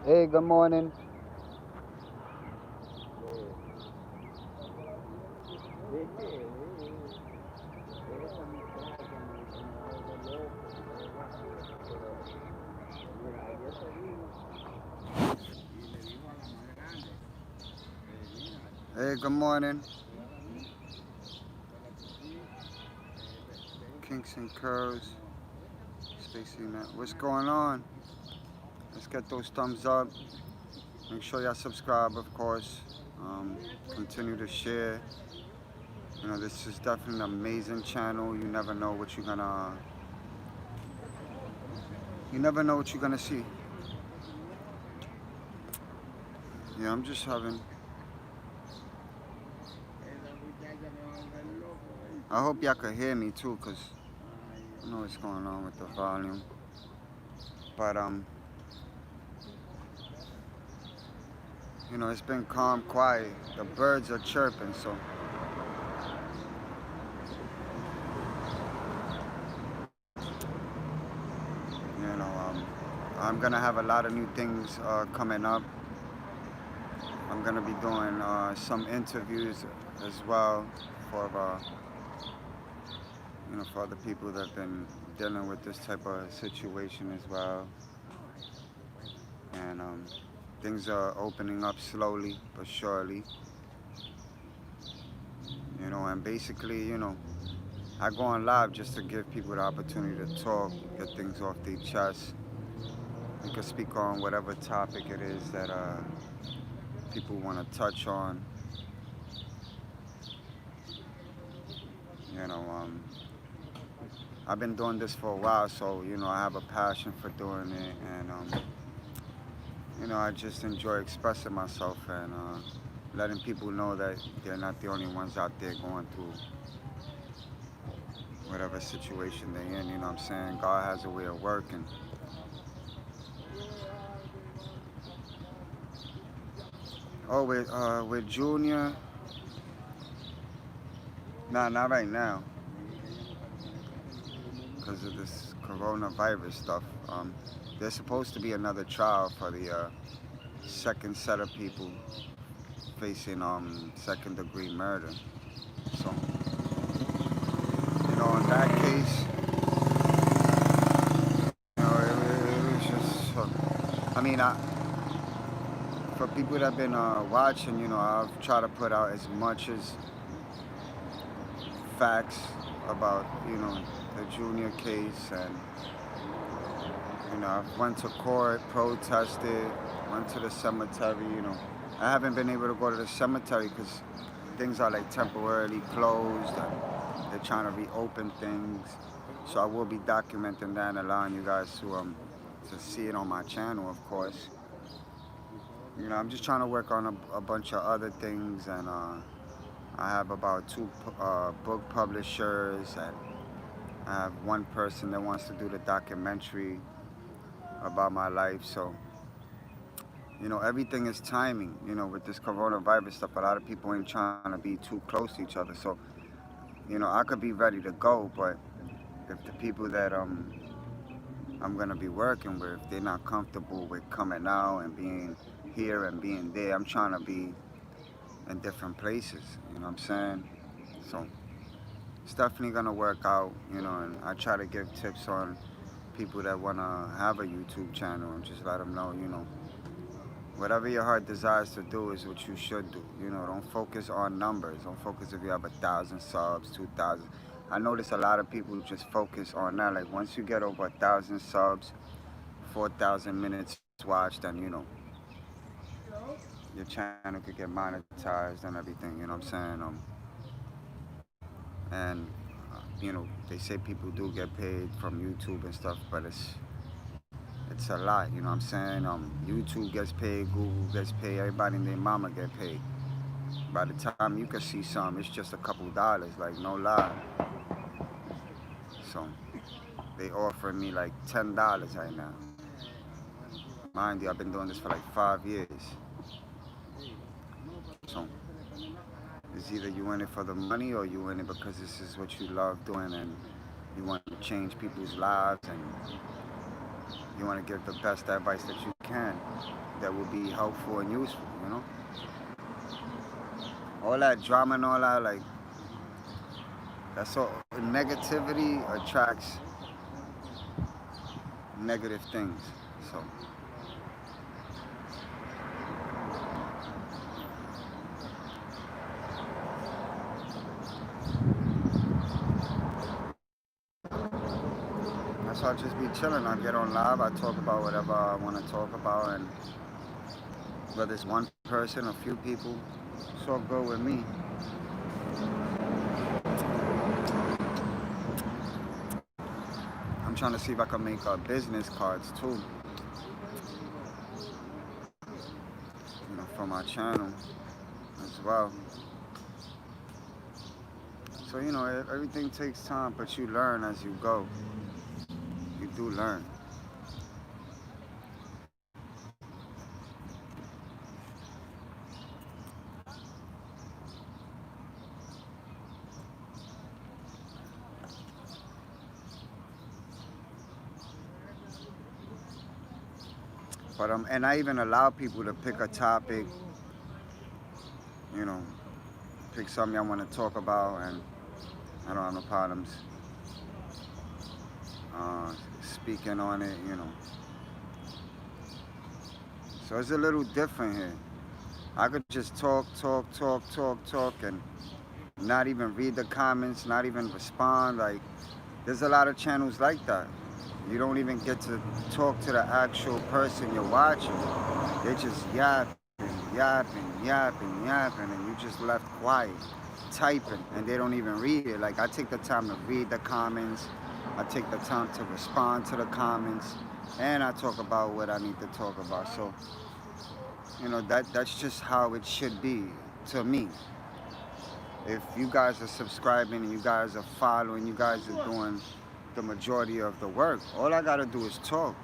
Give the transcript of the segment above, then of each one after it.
Hey, good morning. Hey, good morning. Kinks and curls. Stacy, what's going on? Let's get those thumbs up. Make sure y'all subscribe, of course. Continue to share. This is definitely an amazing channel. You never know what you're gonna see. Yeah, I'm just having. I hope y'all could hear me too, cause I know what's going on with the volume. But it's been calm, quiet. The birds are chirping, so I'm gonna have a lot of new things coming up. I'm gonna be doing some interviews as well for for other people that have been dealing with this type of situation as well. And things are opening up slowly but surely. And basically, I go on live just to give people the opportunity to talk, get things off their chest. We can speak on whatever topic it is that people want to touch on. You know, um, I've been doing this for a while, so I have a passion for doing it, and I just enjoy expressing myself and letting people know that they're not the only ones out there going through whatever situation they're in. You know what I'm saying? God has a way of working. Oh, with Junior, nah, not right now, because of this coronavirus stuff. There's supposed to be another trial for the second set of people facing second-degree murder. So, in that case, it was just. I mean, for people that have been watching, I've tried to put out as much as facts about the Junior case, and I went to court, protested, went to the cemetery. I haven't been able to go to the cemetery because things are like temporarily closed, and they're trying to reopen things. So I will be documenting that and allowing you guys to see it on my channel, of course. I'm just trying to work on a bunch of other things, and I have about two book publishers, and I have one person that wants to do the documentary about my life. So, everything is timing. With this coronavirus stuff, a lot of people ain't trying to be too close to each other. So, I could be ready to go, but if the people that I'm gonna be working with, they're not comfortable with coming out and being here and being there, I'm trying to be in different places. You know what I'm saying? So it's definitely gonna work out. And I try to give tips on people that wanna have a YouTube channel and just let them know, whatever your heart desires to do is what you should do. Don't focus on numbers. Don't focus if you have 1,000 subs, 2,000. I notice a lot of people just focus on that. Like once you get over 1,000 subs, 4,000 minutes watched, then your channel could get monetized and everything. You know what I'm saying? And they say people do get paid from YouTube and stuff, but it's a lot. You know what I'm saying? YouTube gets paid, Google gets paid, everybody and their mama get paid. By the time you can see some, it's just a couple dollars, like no lie. So they offering me like $10 right now. Mind you, I've been doing this for like 5 years. So it's either you in it for the money or you in it because this is what you love doing and you want to change people's lives and you want to give the best advice that you can. that will be helpful and useful, you know? All that drama and all that, like, that's all, negativity attracts negative things. So, that's why I just be chilling. I get on live, I talk about whatever I want to talk about, and whether it's one person or few people, it's all good with me. I'm trying to see if I can make business cards too, for my channel as well. So, everything takes time, but you learn as you go. You do learn. But and I even allow people to pick a topic, you know, pick something I want to talk about, and I don't have no problems speaking on it. So it's a little different here. I could just talk, and not even read the comments, not even respond. Like, there's a lot of channels like that. You don't even get to talk to the actual person you're watching. They just yapping, and you just left quiet, typing, and they don't even read it. Like, I take the time to read the comments. I take the time to respond to the comments, and I talk about what I need to talk about. So, that's just how it should be to me. If you guys are subscribing and you guys are following, you guys are doing the majority of the work. All I gotta do is talk.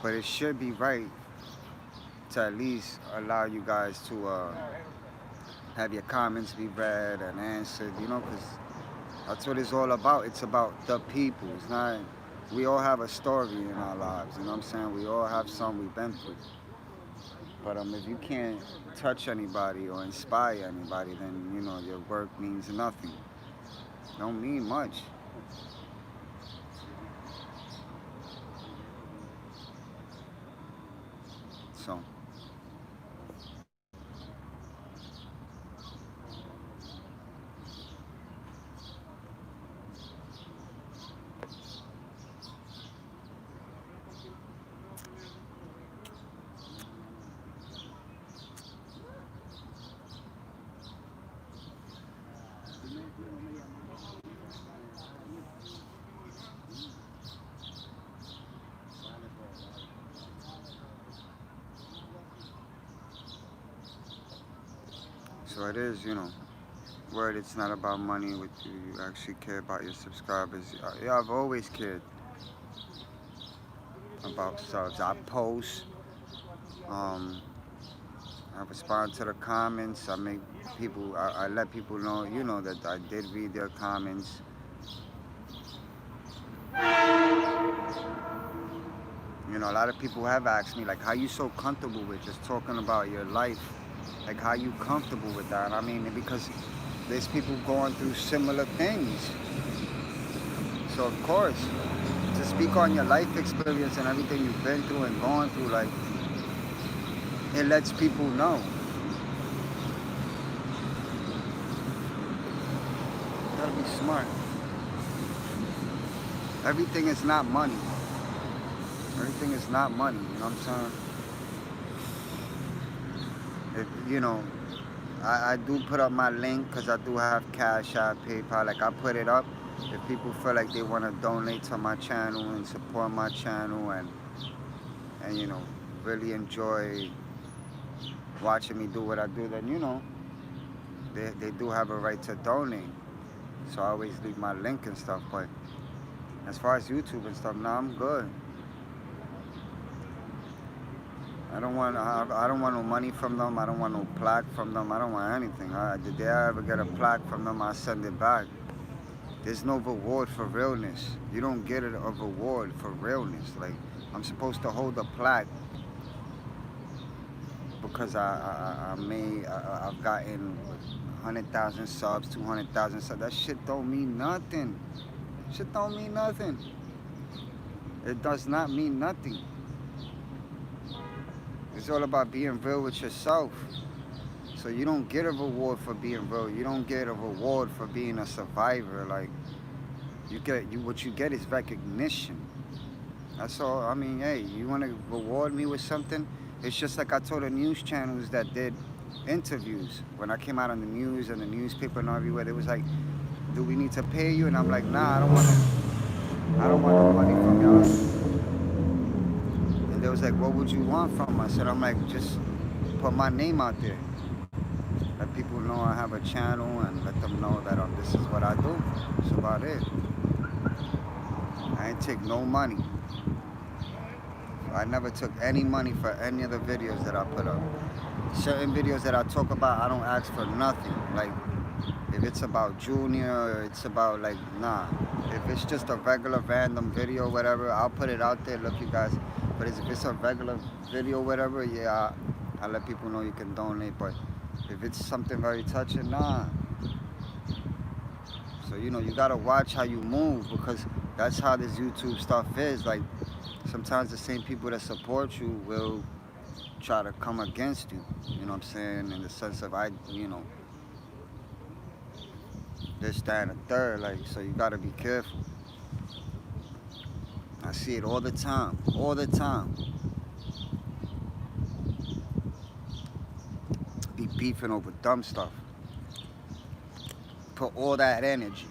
But it should be right to at least allow you guys to have your comments be read and answered, because that's what it's all about. It's about the people. It's not, we all have a story in our lives, you know what I'm saying? We all have something we've been through. But if you can't touch anybody or inspire anybody, then, your work means nothing. Don't mean much. So, it is, word, it's not about money with you. You actually care about your subscribers. Yeah, I've always cared about subs. I post, I respond to the comments. I make people, I let people know, that I did read their comments. A lot of people have asked me, like, how you so comfortable with just talking about your life? Like, how you comfortable with that? I mean, because there's people going through similar things. So, of course, to speak on your life experience and everything you've been through and gone through, like, it lets people know. You gotta be smart. Everything is not money. Everything is not money, you know what I'm saying? I do put up my link because I do have Cash App, PayPal. Like, I put it up if people feel like they want to donate to my channel and support my channel and really enjoy watching me do what I do, then, they do have a right to donate. So I always leave my link and stuff. But as far as YouTube and stuff, nah, I'm good. I don't want no money from them. I don't want no plaque from them. I don't want anything. The day I ever get a plaque from them, I send it back. There's no reward for realness. You don't get a reward for realness. Like, I'm supposed to hold a plaque because I've gotten 100,000 subs, 200,000 subs. That shit don't mean nothing. Shit don't mean nothing. It does not mean nothing. It's all about being real with yourself. So you don't get a reward for being real. You don't get a reward for being a survivor. Like what you get is recognition. That's all. I mean, hey, you want to reward me with something? It's just like I told the news channels that did interviews. When I came out on the news and the newspaper and everywhere, they was like, do we need to pay you? And I'm like, nah, I don't want no money from y'all. And they was like, what would you want from us? And I'm like, just put my name out there. Let people know I have a channel and let them know that this is what I do. That's about it. I ain't take no money. I never took any money for any of the videos that I put up. Certain videos that I talk about, I don't ask for nothing. Like, if it's about Junior, or it's about, like, nah. If it's just a regular random video, whatever, I'll put it out there, look you guys. But if it's a regular video, whatever, yeah, I let people know you can donate. But if it's something very touching, nah. So, you know, you gotta watch how you move, because that's how this YouTube stuff is. Like, sometimes the same people that support you will try to come against you. You know what I'm saying? In the sense of, you know, this, that, and the third. Like, so you gotta be careful. I see it all the time. All the time. Be beefing over dumb stuff. Put all that energy.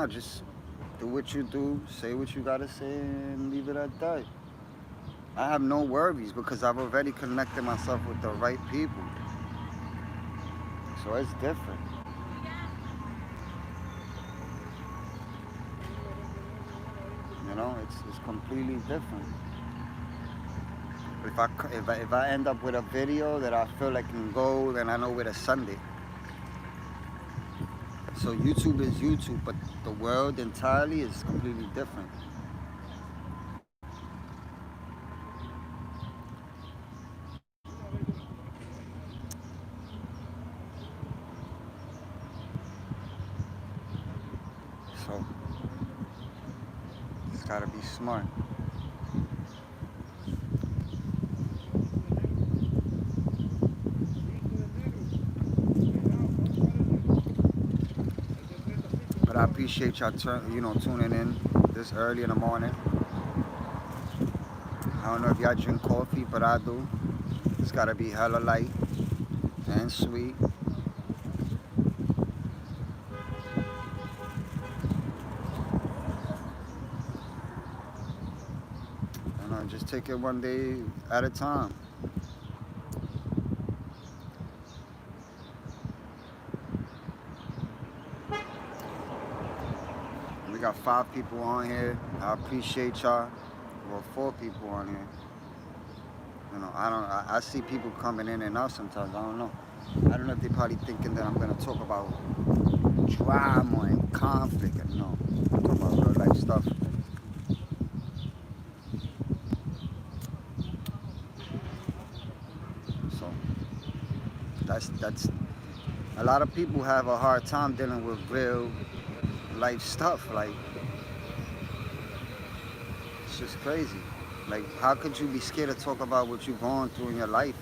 Just do what you do, say what you gotta say, and leave it at that. I have no worries because I've already connected myself with the right people. So it's different. You know, it's completely different. If I end up with a video that I feel like can go, then I know where to send it. So YouTube is YouTube, but the world entirely is completely different. So it's gotta be smart. But I appreciate y'all tuning in this early in the morning. I don't know if y'all drink coffee, but I do. It's gotta be hella light and sweet. Just take it one day at a time. We got 5 people on here. I appreciate y'all. Well, 4 people on here. You know, I see people coming in and out sometimes. I don't know. I don't know if they're probably thinking that I'm gonna talk about drama and conflict. No, I'm talking about real life stuff. So that's a lot of people have a hard time dealing with real life stuff. Like, it's just crazy. Like, how could you be scared to talk about what you're going through in your life?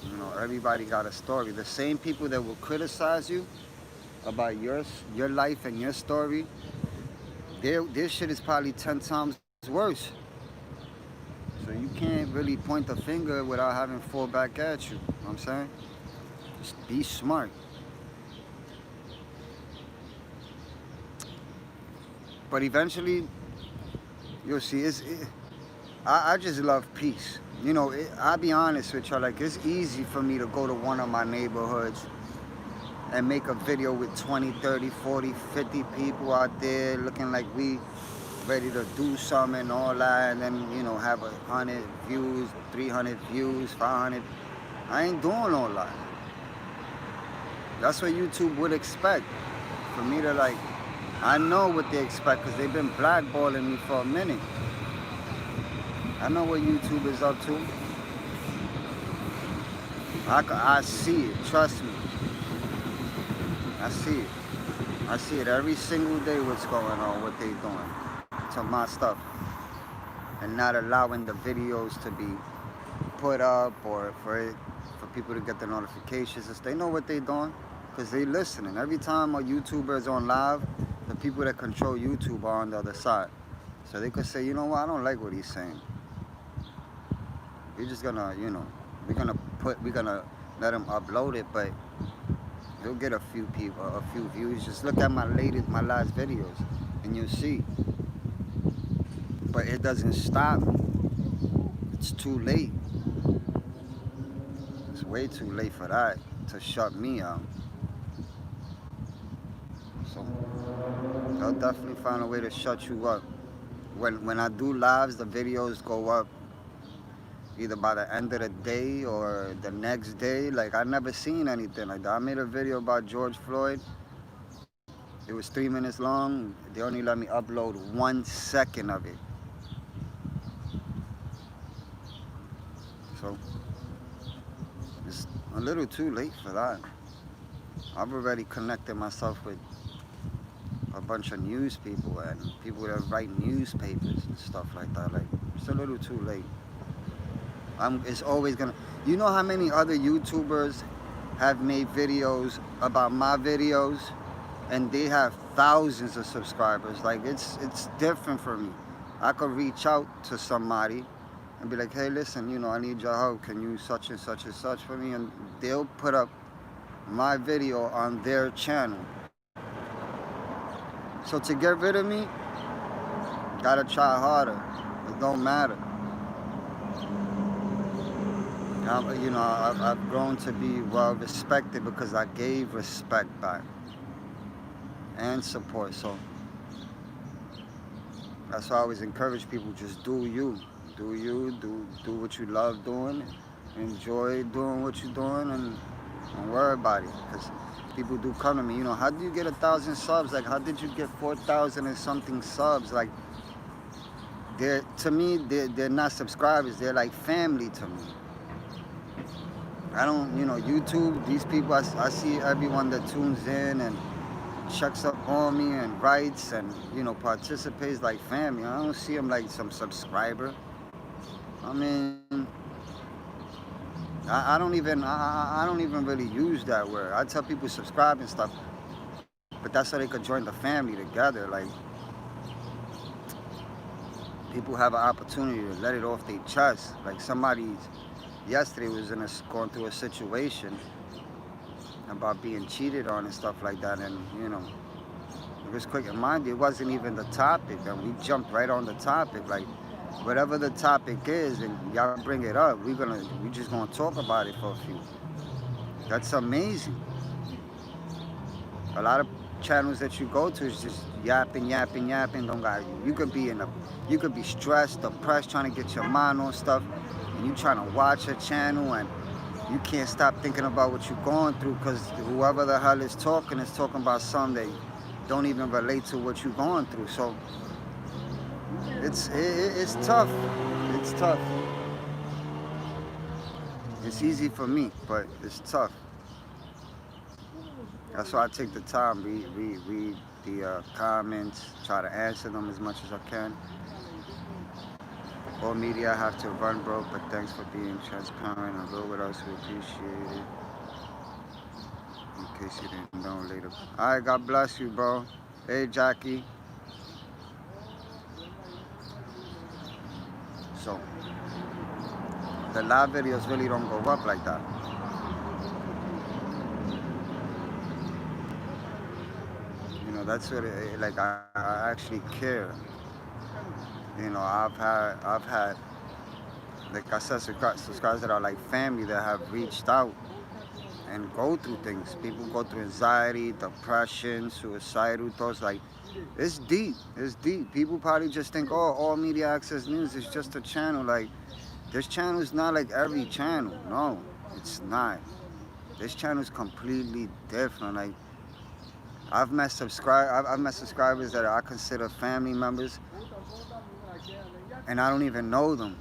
You know, everybody got a story. The same people that will criticize you about your life and your story, their shit is probably 10 times worse. So you can't really point the finger without having fall back at you. You know what I'm saying? Just be smart. But eventually, you'll see. I just love peace. You know, I'll be honest with y'all. Like, it's easy for me to go to one of my neighborhoods and make a video with 20, 30, 40, 50 people out there looking like we ready to do something and all that, and then, you know, have 100 views, 300 views, 500. I ain't doing all that. That's what YouTube would expect. For me to, like, I know what they expect because they've been blackballing me for a minute. I know what YouTube is up to. I see it. Trust me. I see it. I see it every single day what's going on, what they doing to my stuff. And not allowing the videos to be put up or for people to get the notifications. They know what they doing because they listening. Every time a YouTuber is on live, the people that control YouTube are on the other side. So they could say, you know what, I don't like what he's saying. We're just gonna, we're gonna let him upload it, but he'll get a few people, a few views. Just look at my last videos, and you'll see. But it doesn't stop me. It's too late. It's way too late for that to shut me out. So they'll definitely find a way to shut you up. When I do lives, the videos go up either by the end of the day or the next day. Like, I never seen anything like that. I made a video about George Floyd. It was 3 minutes long. They only let me upload 1 second of it. So it's a little too late for that. I've already connected myself with a bunch of news people and people that write newspapers and stuff like that. Like, it's a little too late. It's always gonna. You know how many other YouTubers have made videos about my videos, and they have thousands of subscribers. Like, it's different for me. I could reach out to somebody and be like, hey, listen, I need your help. Can you such and such and such for me? And they'll put up my video on their channel. So to get rid of me, gotta try harder. It don't matter. I've grown to be well respected because I gave respect back and support. So that's why I always encourage people, just do you. Do you, do what you love doing, enjoy doing what you're doing, and don't worry about it. Because people do come to me, how do you get 1,000 subs? Like, how did you get 4,000 and something subs? Like, to me, they're not subscribers, they're like family to me. I don't, YouTube, these people, I see everyone that tunes in and checks up on me and writes and, participates like family. I don't see them like some subscriber. I mean, I don't even really use that word. I tell people subscribe and stuff, but that's so they could join the family together. Like, people have an opportunity to let it off their chest. Like, yesterday was going through a situation about being cheated on and stuff like that, and it was quick. And mind you, it wasn't even the topic, and we jumped right on the topic. Like, whatever the topic is, and y'all bring it up, we just gonna talk about it for a few. That's amazing. A lot of channels that you go to is just yapping. Don't got you could be stressed, depressed, trying to get your mind on stuff, and you trying to watch a channel and you can't stop thinking about what you're going through because whoever the hell is talking about something that don't even relate to what you're going through. So it's tough. It's tough. It's easy for me, but it's tough. That's why I take the time, read the comments, try to answer them as much as I can. All media have to run broke, but thanks for being transparent and real with us. We appreciate it. In case you didn't know later. Alright, God bless you, bro. Hey, Jackie. So, the live videos really don't go up like that. That's what I actually care. I've had, like I said, subscribers that are like family that have reached out and go through things. People go through anxiety, depression, suicidal thoughts. Like, it's deep. It's deep. People probably just think, oh, All Media Access News is just a channel. Like, this channel is not like every channel. No, it's not. This channel is completely different. Like, I've met subscribers that I consider family members, and I don't even know them,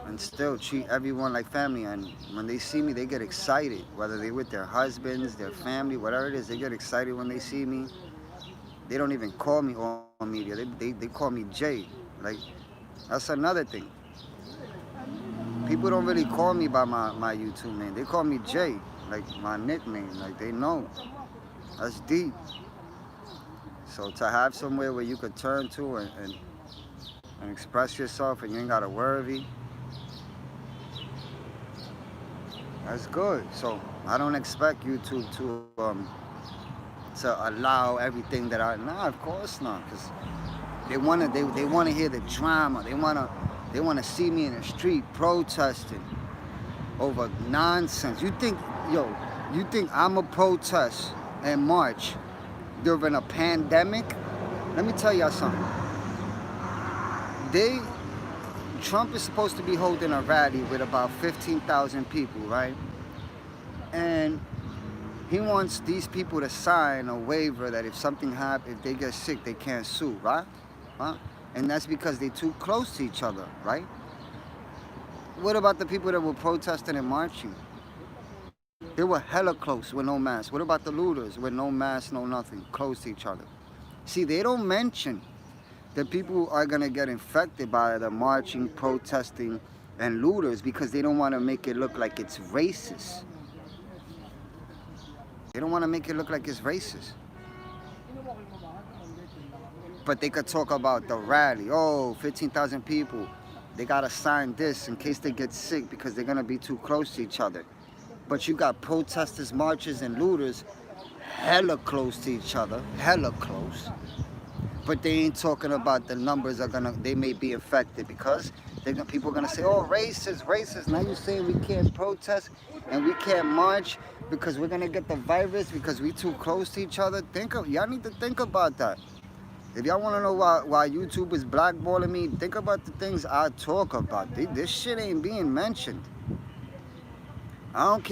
and still treat everyone like family. And when they see me, they get excited, whether they with their husbands, their family, whatever it is. They get excited when they see me. They don't even call me on media. They call me Jay. Like, that's another thing. People don't really call me by my YouTube name. They call me Jay, like my nickname. Like, they know. That's deep. So to have somewhere where you could turn to and express yourself and you ain't got to worry, that's good. So I don't expect YouTube to allow everything that nah, of course not, because they wanna hear the drama. They wanna see me in the street protesting over nonsense. You think I'ma protest and march during a pandemic? Let me tell y'all something. Trump is supposed to be holding a rally with about 15,000 people, right? And he wants these people to sign a waiver that if something happens, if they get sick, they can't sue, right? And that's because they're too close to each other, right? What about the people that were protesting and marching? They were hella close with no mask. What about the looters with no mask, no nothing, close to each other? See, they don't mention that people are gonna get infected by the marching, protesting, and looters because they don't want to make it look like it's racist. They don't want to make it look like it's racist. But they could talk about the rally. Oh, 15,000 people. They got to sign this in case they get sick because they're going to be too close to each other. But you got protesters, marchers, and looters hella close to each other. Hella close. But they ain't talking about the numbers they may be infected because people are going to say, oh, racist. Now you're saying we can't protest and we can't march because we're going to get the virus because we too close to each other. Y'all need to think about that. If y'all want to know why YouTube is blackballing me, think about the things I talk about. This shit ain't being mentioned. I don't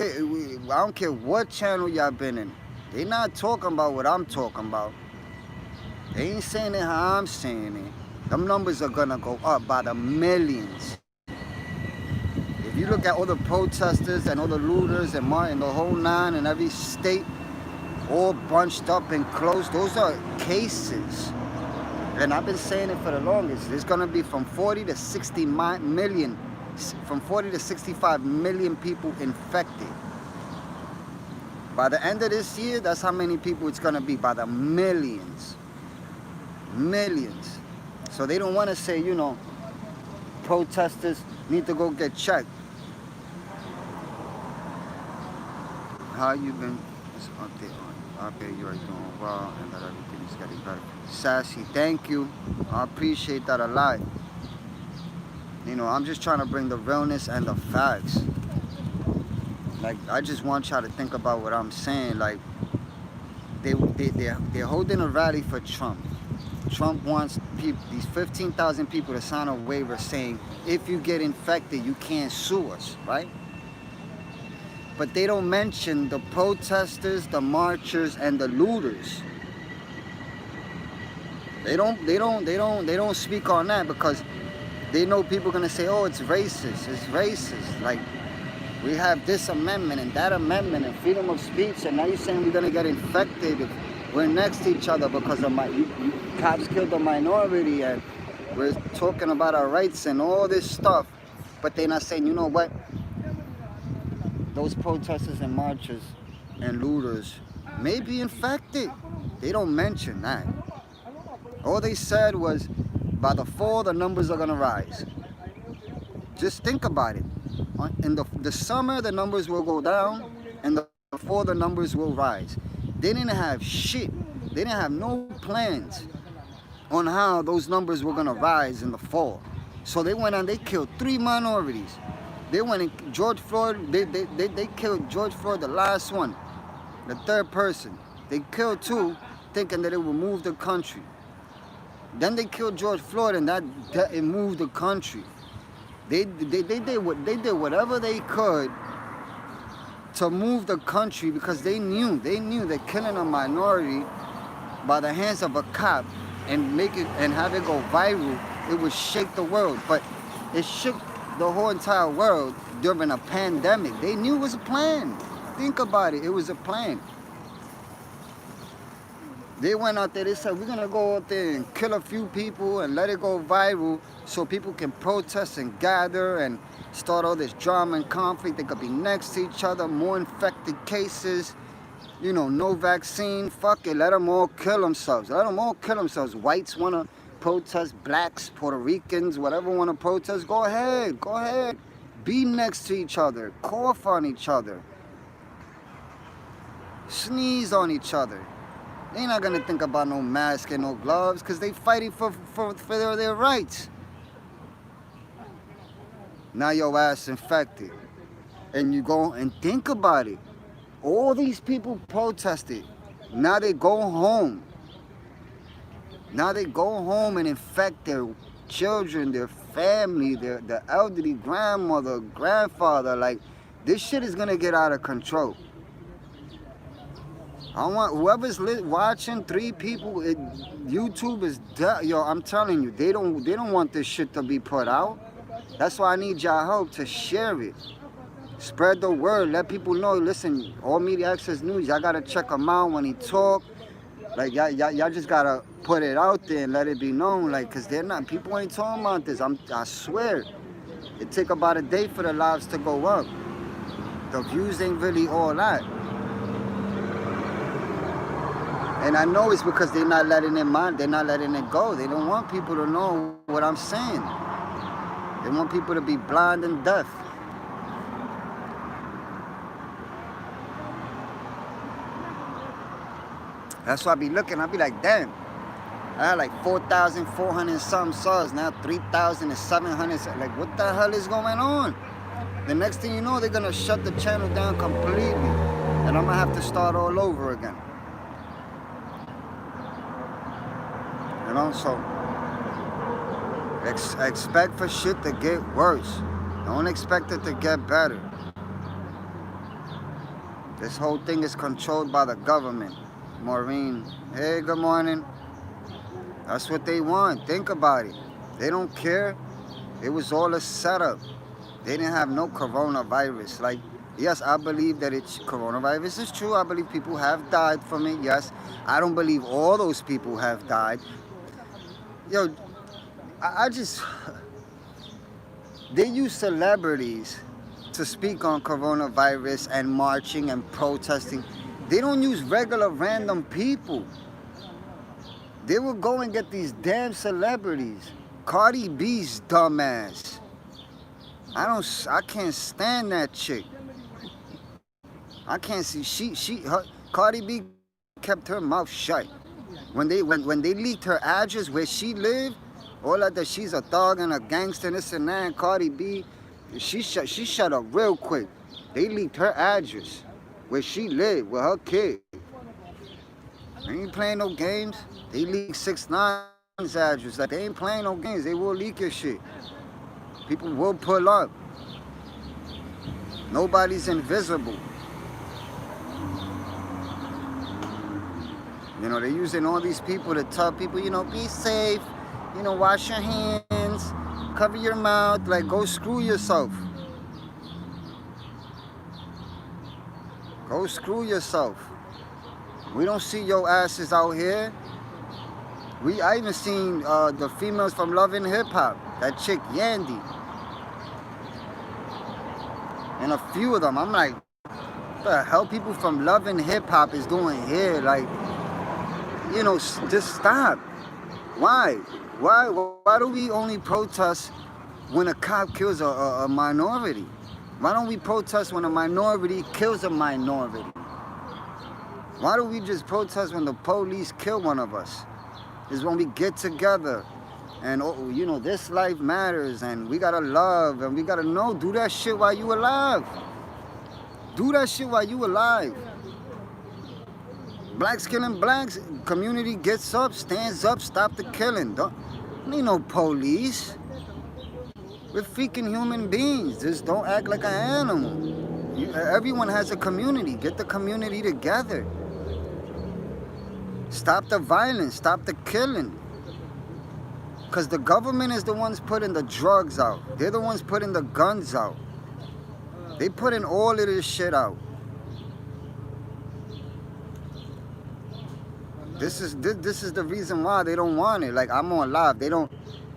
care what channel y'all been in. They not talking about what I'm talking about. They ain't saying it how I'm saying it. Them numbers are gonna go up by the millions. If you look at all the protesters and all the looters and the whole nine in every state, all bunched up and close, those are cases. And I've been saying it for the longest. There's gonna be from 40 to 60 million, from 40 to 65 million people infected. By the end of this year, that's how many people it's gonna be, by the millions. Millions. So they don't want to say, protesters need to go get checked. How you been? It's up there, you are doing well, and that everything is getting better. Sassy, thank you. I appreciate that a lot. I'm just trying to bring the realness and the facts. Like, I just want y'all to think about what I'm saying. Like, they're holding a rally for Trump. Trump wants these 15,000 people to sign a waiver saying, if you get infected, you can't sue us, right? But they don't mention the protesters, the marchers, and the looters. They don't speak on that because they know people are gonna say, oh, it's racist. It's racist. Like, we have this amendment and that amendment and freedom of speech, and now you're saying we're gonna get infected if we're next to each other because of cops killed a minority, and we're talking about our rights and all this stuff. But they're not saying, you know what? Those protesters and marchers and looters may be infected. They don't mention that. All they said was, by the fall, the numbers are gonna rise. Just think about it. In the summer, the numbers will go down, and the fall, the numbers will rise. They didn't have shit. They didn't have no plans on how those numbers were gonna rise in the fall. So they went and they killed 3 minorities. They went and George Floyd, they killed George Floyd, the last one, the third person. They killed 2, thinking that it would move the country. Then they killed George Floyd, and that it moved the country. They did whatever they could to move the country because they knew that killing a minority by the hands of a cop and make it and have it go viral, it would shake the world. But it shook the whole entire world during a pandemic. They knew it was a plan. Think about it. It was a plan. They went out there, they said, we're going to go out there and kill a few people and let it go viral so people can protest and gather and start all this drama and conflict. They could be next to each other, more infected cases, you know, no vaccine. Fuck it, let them all kill themselves. Let them all kill themselves. Whites want to protest, blacks, Puerto Ricans, whatever want to protest, go ahead, go ahead. Be next to each other, cough on each other, sneeze on each other. They're not gonna think about no mask and no gloves because they fighting for their rights. Now your ass infected. And you go and think about it. All these people protested. Now they go home. Now they go home and infect their children, their family, their elderly grandmother, grandfather. Like, this shit is gonna get out of control. I want whoever's watching, 3 people. YouTube is yo. I'm telling you, they don't want this shit to be put out. That's why I need y'all help to share it, spread the word, let people know. Listen, All Media Access News. Y'all gotta check him out when he talk. Like y'all just gotta put it out there and let it be known. Like, cause they're not. People ain't talking about this. I swear, it take about a day for the lives to go up. The views ain't really all that. And I know it's because they're not letting it they're not letting it go. They don't want people to know what I'm saying. They want people to be blind and deaf. That's why I be looking, I be like, damn. I had like 4,400 something subs, now 3,700. Like, what the hell is going on? The next thing you know, they're gonna shut the channel down completely. And I'm gonna have to start all over again. You know, so expect for shit to get worse. Don't expect it to get better. This whole thing is controlled by the government. Maureen, hey, good morning. That's what they want. Think about it. They don't care. It was all a setup. They didn't have no coronavirus. Like, yes, I believe that coronavirus is true. I believe people have died from it. Yes, I don't believe all those people have died. Yo, I just, they use celebrities to speak on coronavirus and marching and protesting. They don't use regular random people. They will go and get these damn celebrities. Cardi B's dumbass. I can't stand that chick. I can't see, Cardi B kept her mouth shut. When they leaked her address where she lived, all of that, she's a thug and a gangster, this and that, and Cardi B, she shut up real quick. They leaked her address where she lived with her kid. They ain't playing no games. They leaked 6ix9ine's address. Like, they ain't playing no games. They will leak your shit. People will pull up. Nobody's invisible. You know, they're using all these people to tell people, you know, be safe, you know, wash your hands, cover your mouth, like, go screw yourself. Go screw yourself. We don't see your asses out here. I even seen the females from Love and Hip Hop, that chick Yandy. And a few of them, I'm like, what the hell people from Love and Hip Hop is doing here? Like, you know, just stop. Why? Why do we only protest when a cop kills a minority? Why don't we protest when a minority kills a minority? Why do we just protest when the police kill one of us? It's when we get together and, oh, you know, this life matters and we gotta love and we gotta know, do that shit while you alive. Do that shit while you alive. Blacks killing blacks, community gets up, stands up, stop the killing. Don't need no police. We're freaking human beings. Just don't act like an animal. Everyone has a community. Get the community together. Stop the violence. Stop the killing. Because the government is the ones putting the drugs out. They're the ones putting the guns out. They putting all of this shit out. This is the reason why they don't want it. Like, I'm on live. They don't...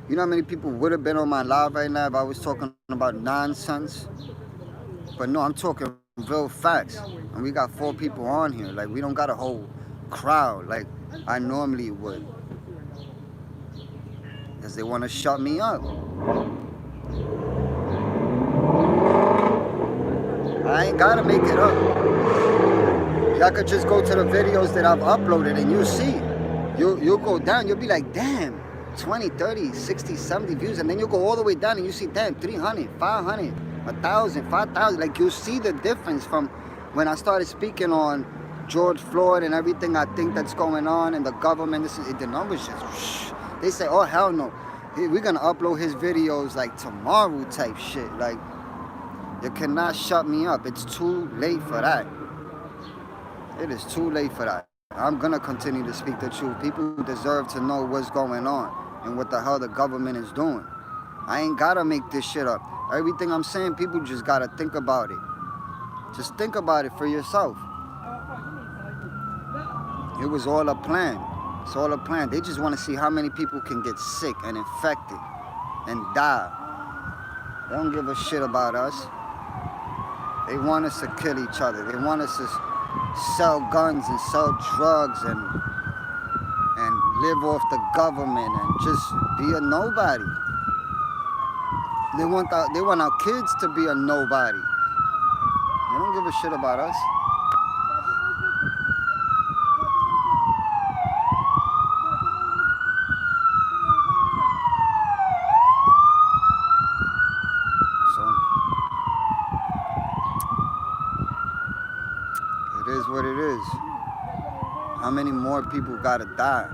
You know how many people would have been on my live right now if I was talking about nonsense? But no, I'm talking real facts. And we got 4 people on here. Like, we don't got a whole crowd like I normally would. Because they want to shut me up. I ain't got to make it up. Y'all could just go to the videos that I've uploaded and you'll see. You'll go down. You'll be like, damn, 20, 30, 60, 70 views. And then you'll go all the way down and you see, damn, 300, 500, 1,000, 5,000. Like, you'll see the difference from when I started speaking on George Floyd and everything I think that's going on and the government. The numbers just, they say, oh, hell no. We're going to upload his videos like tomorrow type shit. Like, you cannot shut me up. It's too late for that. It is too late for that. I'm going to continue to speak the truth. People deserve to know what's going on and what the hell the government is doing. I ain't got to make this shit up. Everything I'm saying, people just got to think about it. Just think about it for yourself. It was all a plan. It's all a plan. They just want to see how many people can get sick and infected and die. They don't give a shit about us. They want us to kill each other. They want us to sell guns and sell drugs and live off the government and just be a nobody. They want our kids to be a nobody. They don't give a shit about us. It is what it is. How many more people gotta die?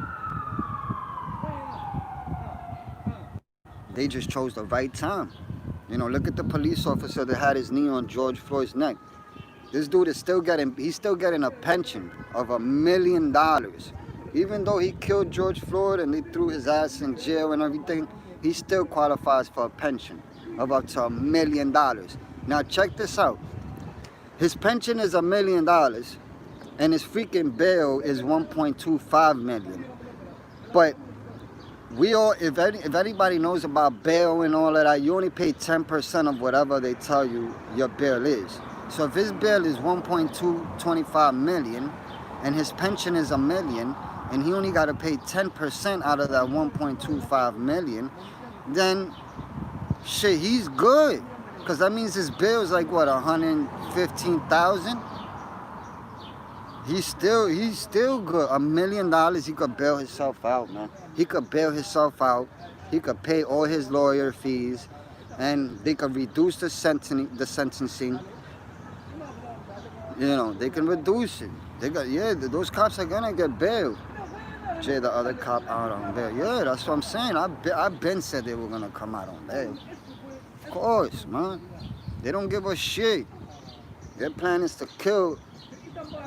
They just chose the right time. You know, look at the police officer that had his knee on George Floyd's neck. This dude is still getting a pension of $1 million. Even though he killed George Floyd and they threw his ass in jail and everything, he still qualifies for a pension of up to $1 million. Now check this out. His pension is $1 million, and his freaking bail is $1.25 million. But we all, if anybody knows about bail and all of that, you only pay 10% of whatever they tell you your bail is. So if his bail is $1.225 million, and his pension is $1 million, and he only got to pay 10% out of that $1.25 million, then shit, he's good. Because that means his bill is like, what, $115,000? He's still good. $1 million, he could bail himself out, man. He could bail himself out. He could pay all his lawyer fees. And they could reduce the sentencing. You know, they can reduce it. Those cops are going to get bailed. Jay, the other cop, out on bail. Yeah, that's what I'm saying. I've been said they were going to come out on bail. Of course, man. They don't give a shit. Their plan is to kill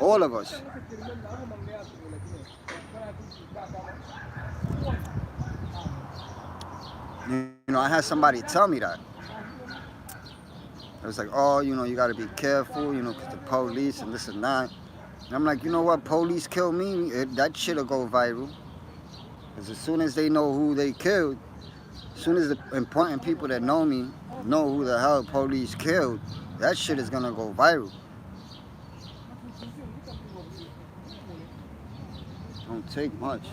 all of us. You know, I had somebody tell me that. It was like, oh, you know, you got to be careful, you know, because the police and this and that. And I'm like, you know what? Police kill me, that shit'll go viral. Because as soon as they know who they killed, as soon as the important people that know me know who the hell police killed, that shit is gonna go viral. Don't take much.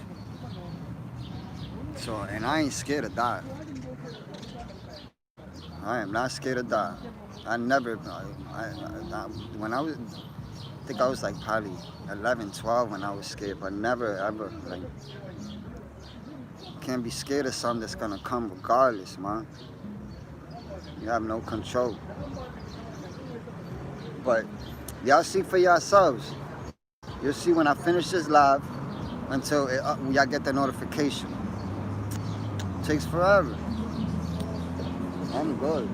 So, and I ain't scared to die. I am not scared to die. I never, when I think I was like probably 11, 12 when I was scared, but never ever, like, can't be scared of something that's gonna come regardless, man. You have no control. But y'all see for yourselves. You'll see when I finish this live until y'all get the notification. It takes forever. I'm good.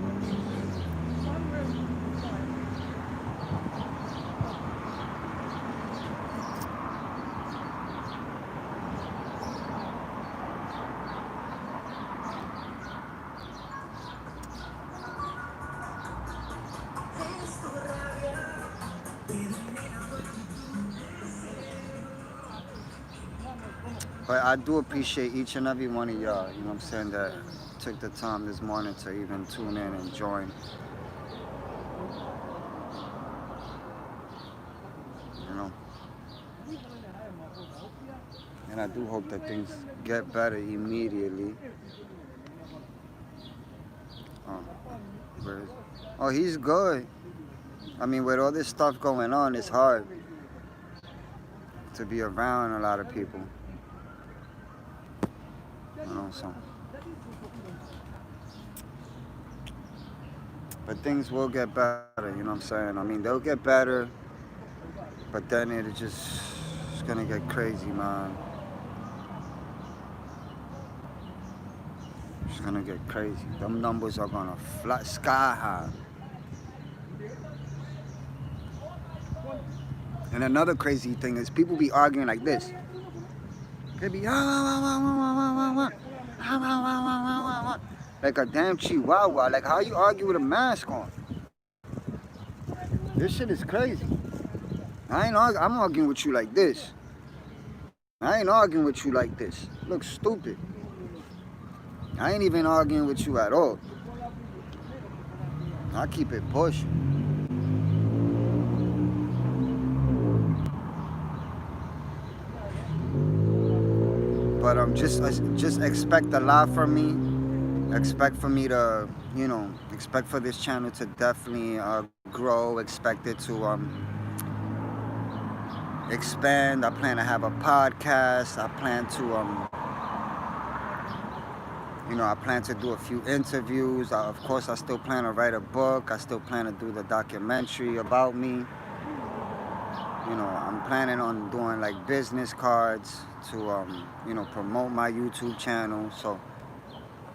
But I do appreciate each and every one of y'all, you know what I'm saying, that took the time this morning to even tune in and join. You know. And I do hope that things get better immediately. Oh, he's good. I mean, with all this stuff going on, it's hard to be around a lot of people. You know, so. But things will get better, you know what I'm saying? I mean, they'll get better, but then it's gonna get crazy, man. It's gonna get crazy. Them numbers are gonna fly sky high. And another crazy thing is people be arguing like this. They be like a damn chihuahua. Like, how you argue with a mask on? This shit is crazy. I'm arguing with you like this. I ain't arguing with you like this. Look stupid. I ain't even arguing with you at all. I keep it pushing. But just expect a lot from me. Expect for me to, you know, expect for this channel to definitely grow. Expect it to expand. I plan to have a podcast. I plan to you know, I plan to do a few interviews. Of course, I still plan to write a book. I still plan to do the documentary about me. You know, I'm planning on doing like business cards to, you know, promote my YouTube channel. So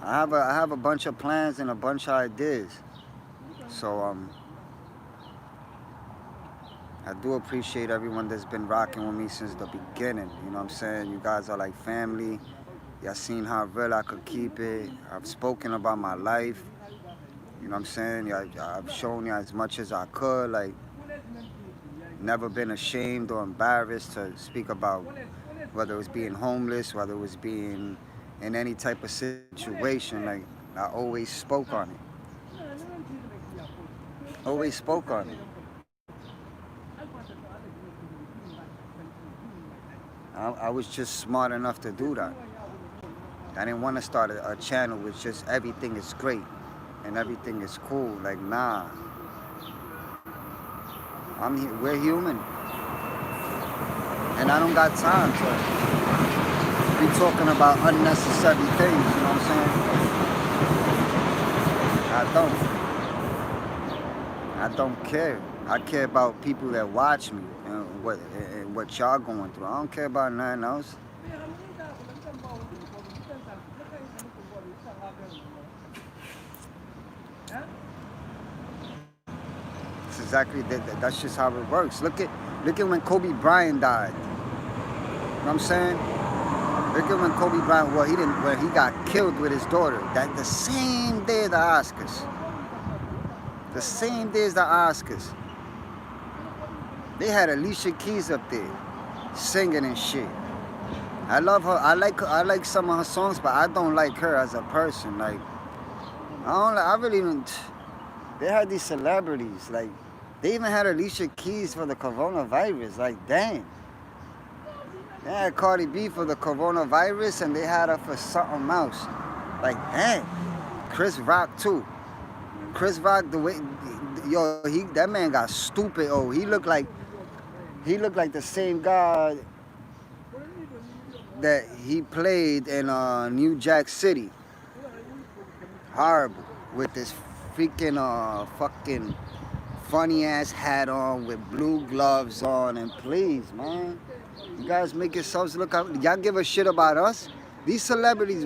I have a bunch of plans and a bunch of ideas. So I do appreciate everyone that's been rocking with me since the beginning. You know what I'm saying? You guys are like family. Y'all seen how real I could keep it. I've spoken about my life. You know what I'm saying? I've shown you as much as I could. Like, never been ashamed or embarrassed to speak about whether it was being homeless, whether it was being in any type of situation. Like, I always spoke on it. Always spoke on it. I was just smart enough to do that. I didn't want to start a channel with just everything is great and everything is cool. Like, nah. We're human. And I don't got time to be talking about unnecessary things, you know what I'm saying? I don't care. I care about people that watch me and what y'all going through. I don't care about nothing else. Exactly, that's just how it works. Look at when Kobe Bryant died. You know what I'm saying? Look at when Kobe Bryant, he got killed with his daughter. That the same day of the Oscars. The same day as the Oscars. They had Alicia Keys up there singing and shit. I love her. I like some of her songs, but I don't like her as a person. Like, I really don't. They had these celebrities, like, they even had Alicia Keys for the coronavirus. Like, dang. They had Cardi B for the coronavirus, and they had her for something else. Like, dang. Chris Rock too. Chris Rock, the way, yo, that man got stupid. Oh, he looked like the same guy that he played in New Jack City. Horrible. With this freaking fucking funny ass hat on with blue gloves on. And please, man, you guys make yourselves look out. Y'all give a shit about us? These celebrities,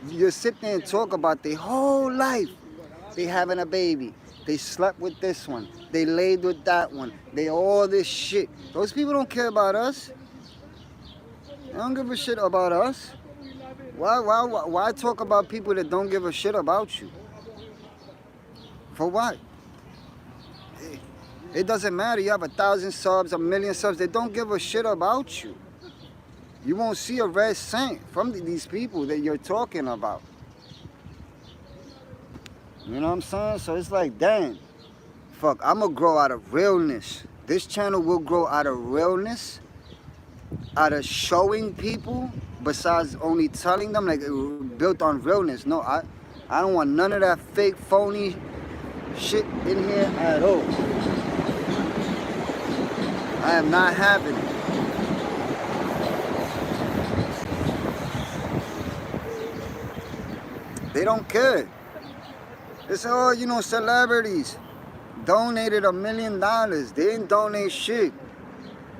you sit there and talk about their whole life. They having a baby. They slept with this one. They laid with that one. They all this shit. Those people don't care about us. They don't give a shit about us. Why talk about people that don't give a shit about you? For what? It doesn't matter. You have 1,000 subs, 1,000,000 subs. They don't give a shit about you. You won't see a red cent from these people that you're talking about. You know what I'm saying? So it's like, damn, fuck, I'm gonna grow out of realness. This channel will grow out of realness, out of showing people, besides only telling them, like, built on realness. No, I don't want none of that fake, phony shit in here at all. I am not having it. They don't care. They say, oh, you know, celebrities donated $1 million. They didn't donate shit.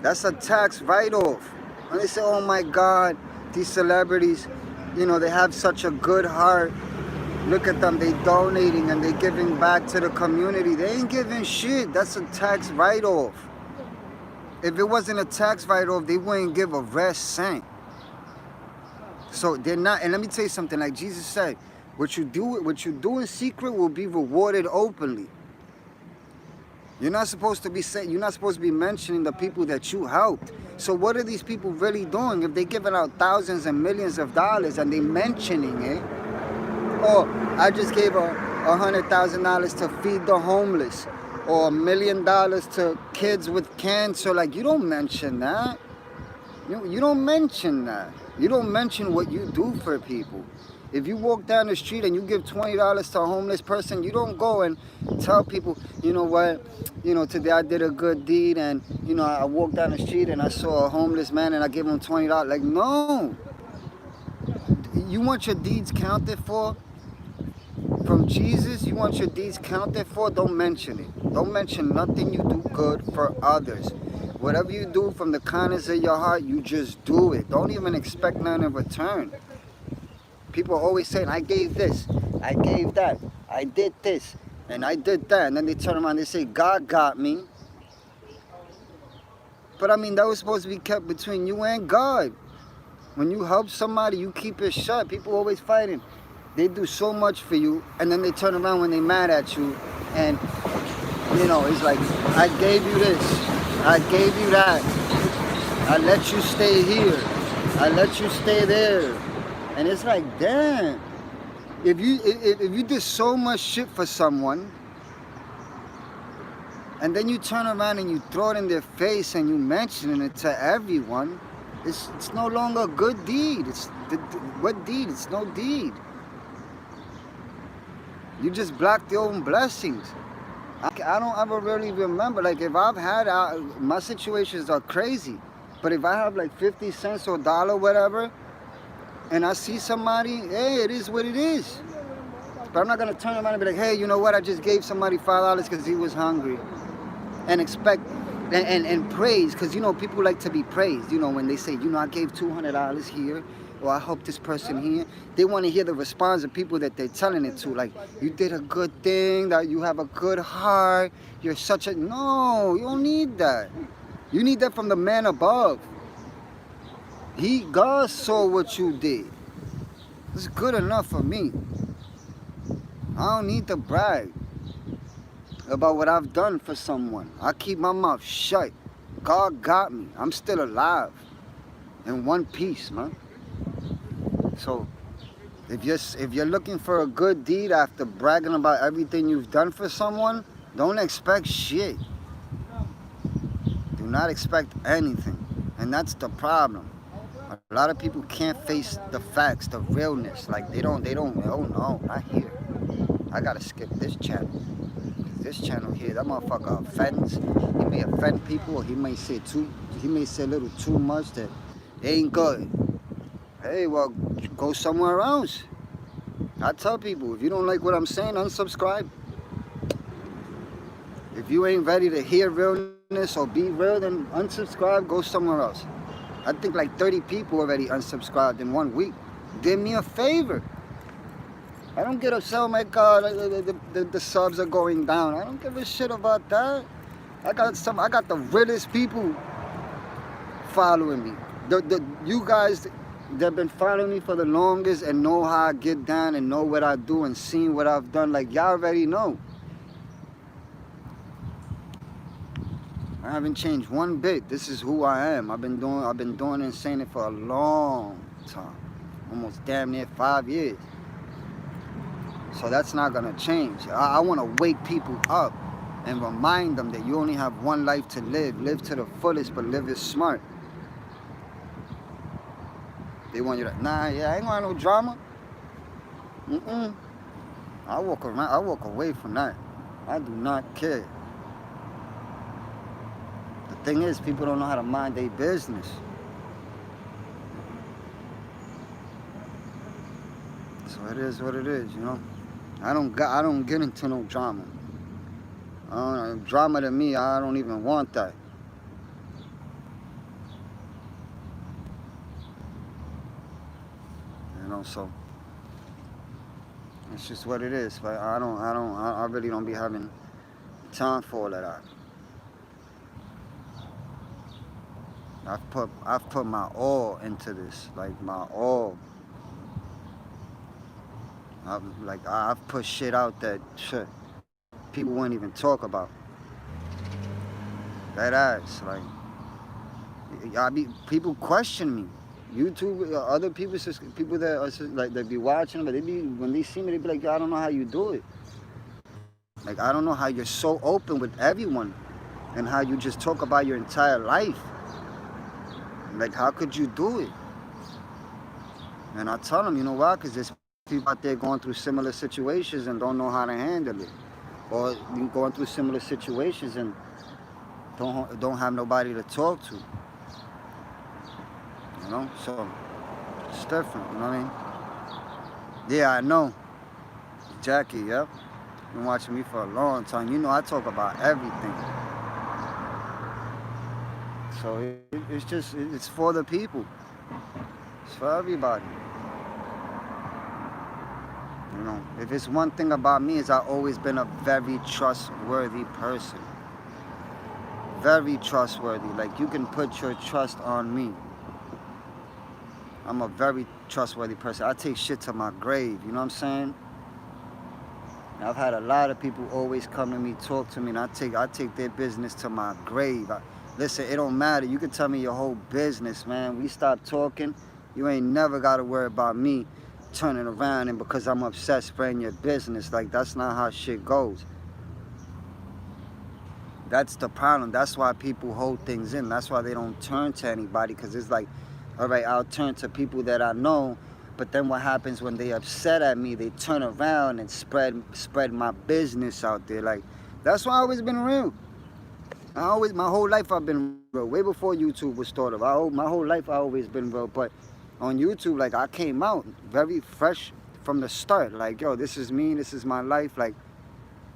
That's a tax write-off. And they say, oh my God, these celebrities, you know, they have such a good heart. Look at them, they donating and they giving back to the community. They ain't giving shit. That's a tax write-off. If it wasn't a tax write-off, they wouldn't give a red cent. So they're not, and let me tell you something, like Jesus said, what you do in secret will be rewarded openly. You're not supposed to be saying, you're not supposed to be mentioning the people that you helped. So what are these people really doing? If they're giving out thousands and millions of dollars and they mentioning it, oh, I just gave $100,000 to feed the homeless, or $1 million to kids with cancer. Like, you don't mention that. You don't mention that. You don't mention what you do for people. If you walk down the street and you give $20 to a homeless person, you don't go and tell people, you know what, you know, today I did a good deed and, you know, I walked down the street and I saw a homeless man and I gave him $20. Like, no. You want your deeds counted for from Jesus? You want your deeds counted for? Don't mention it. Don't mention nothing you do good for others. Whatever you do from the kindness of your heart, you just do it. Don't even expect none in return. People are always saying, I gave this, I gave that, I did this, and I did that. And then they turn around and they say, God got me. But I mean, that was supposed to be kept between you and God. When you help somebody, you keep it shut. People always fighting. They do so much for you, and then they turn around when they're mad at you. And, you know, it's like, I gave you this, I gave you that. I let you stay here, I let you stay there. And it's like, damn, if you did so much shit for someone, and then you turn around and you throw it in their face and you mention it to everyone, it's no longer a good deed. What deed? It's no deed. You just blocked your own blessings. I don't ever really remember, like, if I've had, my situations are crazy, but if I have like 50 cents or $1, whatever, and I see somebody, hey, it is what it is. But I'm not gonna turn around and be like, hey, you know what, I just gave somebody $5 because he was hungry. And expect, and praise, because, you know, people like to be praised. You know, when they say, you know, I gave $200 here, or I helped this person here, they want to hear the response of people that they're telling it to. Like, you did a good thing, that you have a good heart, you're such a, no, you don't need that. You need that from the man above. God saw what you did. It's good enough for me. I don't need to brag about what I've done for someone. I keep my mouth shut. God got me. I'm still alive. In one piece, man. So, if you're looking for a good deed after bragging about everything you've done for someone, don't expect shit. Do not expect anything. And that's the problem. A lot of people can't face the facts, the realness. Like, they don't, oh no, not here. I gotta skip this channel. This channel here, that motherfucker offends. He may offend people, or he may say a little too much that ain't good. Hey, well, go somewhere else. I tell people, if you don't like what I'm saying, unsubscribe. If you ain't ready to hear realness or be real, then unsubscribe, go somewhere else. I think like 30 people already unsubscribed in 1 week. Did me a favor. I don't get upset, oh my God, the subs are going down. I don't give a shit about that. I got the realest people following me. You guys that have been following me for the longest and know how I get down and know what I do and seen what I've done, like, y'all already know. I haven't changed one bit. This is who I am. I've been doing and saying it for a long time. Almost damn near 5 years. So that's not gonna change. I wanna wake people up and remind them that you only have one life to live. Live to the fullest, but live it smart. They want you to, nah, yeah, I ain't gonna have no drama. I walk away from that. I do not care. The thing is, people don't know how to mind their business. So it is what it is, you know. I don't get into no drama. Drama to me, I don't even want that. You know, so it's just what it is. But I really don't be having time for all of that. I've put my all into this, like my all. I've put shit out that shit people wouldn't even talk about. That ass, like, people question me. YouTube, other people that are like that be watching, but when they see me, they be like, yo, I don't know how you do it. Like, I don't know how you're so open with everyone, and how you just talk about your entire life. Like, how could you do it? And I tell them, you know why? Because there's people out there going through similar situations and don't know how to handle it, or going through similar situations and don't have nobody to talk to. You know, so it's different. You know what I mean? Yeah, I know. Jackie, yep. Been watching me for a long time. You know, I talk about everything. So it's for the people. It's for everybody. You know, if it's one thing about me, is I've always been a very trustworthy person. Very trustworthy. Like, you can put your trust on me. I'm a very trustworthy person. I take shit to my grave, you know what I'm saying? I've had a lot of people always come to me, talk to me, and I take their business to my grave. Listen, it don't matter. You can tell me your whole business, man. We stop talking, you ain't never got to worry about me turning around and because I'm upset spreading your business. Like, that's not how shit goes. That's the problem. That's why people hold things in. That's why they don't turn to anybody, because it's like, all right, I'll turn to people that I know, but then what happens when they upset at me, they turn around and spread my business out there. Like, that's why I've always been real. My whole life I've been real. Way before YouTube was thought of. My whole life I've always been real. But on YouTube, like, I came out very fresh from the start. Like, yo, this is me, this is my life. Like,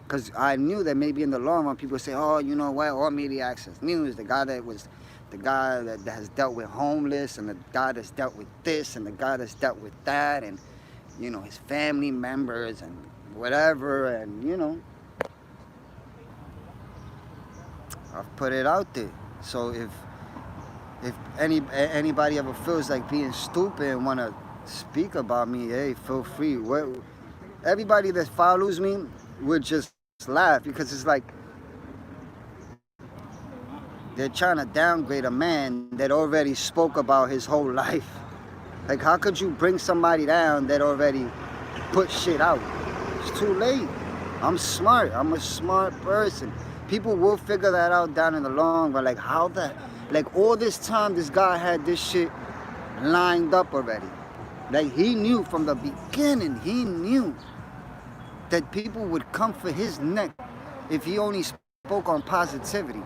because I knew that maybe in the long run, people say, oh, you know what, All Media Access News, the guy that has dealt with homeless, and the guy that's dealt with this, and the guy that's dealt with that, and, you know, his family members and whatever, and, you know, I've put it out there. So if anybody ever feels like being stupid and want to speak about me, hey, feel free. Everybody that follows me would just laugh, because it's like they're trying to downgrade a man that already spoke about his whole life. Like, how could you bring somebody down that already put shit out? It's too late. I'm smart. I'm a smart person. People will figure that out down in the long run. Like, like, all this time this guy had this shit lined up already. Like, he knew from the beginning, he knew that people would come for his neck if he only spoke on positivity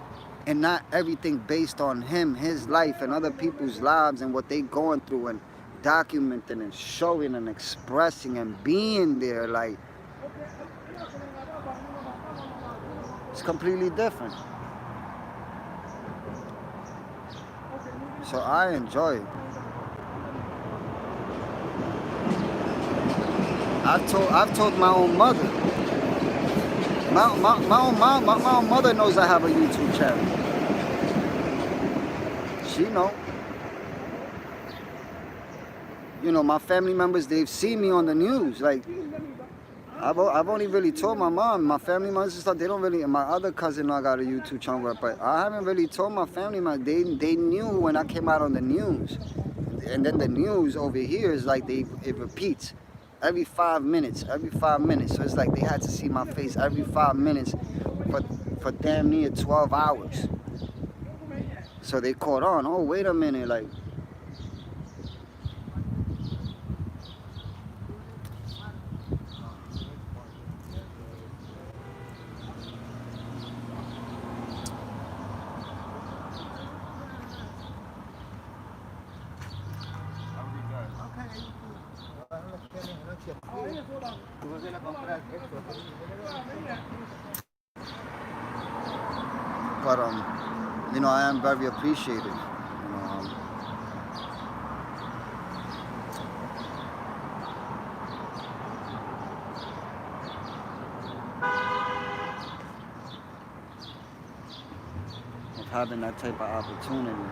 and not everything based on him, his life, and other people's lives and what they going through, and documenting and showing and expressing and being there. Like, it's completely different. So I enjoy it. I've told my own mother. My own mother knows I have a YouTube channel. She know. You know, my family members, they've seen me on the news. Like, I've only really told my mom, my family members and stuff. They don't really. My other cousin, I got a YouTube channel, but I haven't really told my family members. They knew when I came out on the news, and then the news over here is like it repeats every 5 minutes, every 5 minutes. So it's like they had to see my face every 5 minutes for damn near 12 hours. So they caught on. Oh, wait a minute, like. But you know, I am very appreciative. You know, of having that type of opportunity.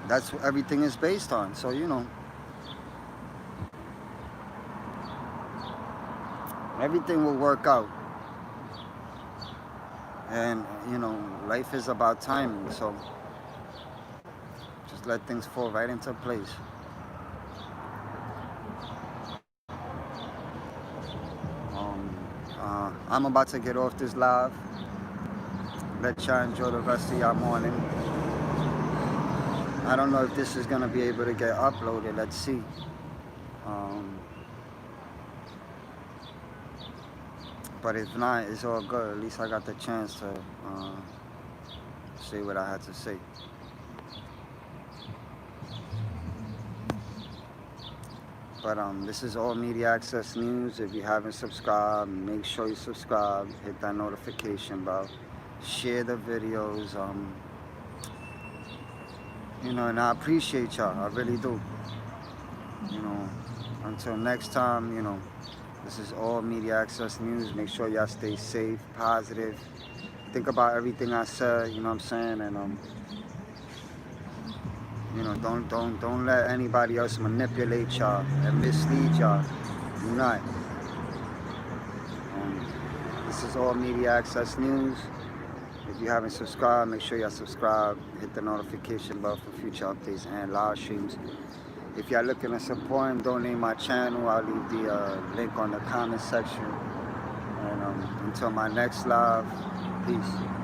That's what everything is based on. So, you know, everything will work out. And, you know, life is about timing. So just let things fall right into place. I'm about to get off this live. Let y'all enjoy the rest of y'all morning. I don't know if this is gonna be able to get uploaded. Let's see. But if not, it's all good. At least I got the chance to say what I had to say. But this is All Media Access News. If you haven't subscribed, make sure you subscribe. Hit that notification bell. Share the videos. You know, and I appreciate y'all. I really do. You know, until next time, you know, this is All Media Access News. Make sure y'all stay safe, positive. Think about everything I said, you know what I'm saying? And you know, don't let anybody else manipulate y'all and mislead y'all. Do not. This is All Media Access News. If you haven't subscribed, make sure y'all subscribe. Hit the notification bell for future updates and live streams. If y'all looking to support and donate my channel, I'll leave the link on the comment section. And until my next live, peace.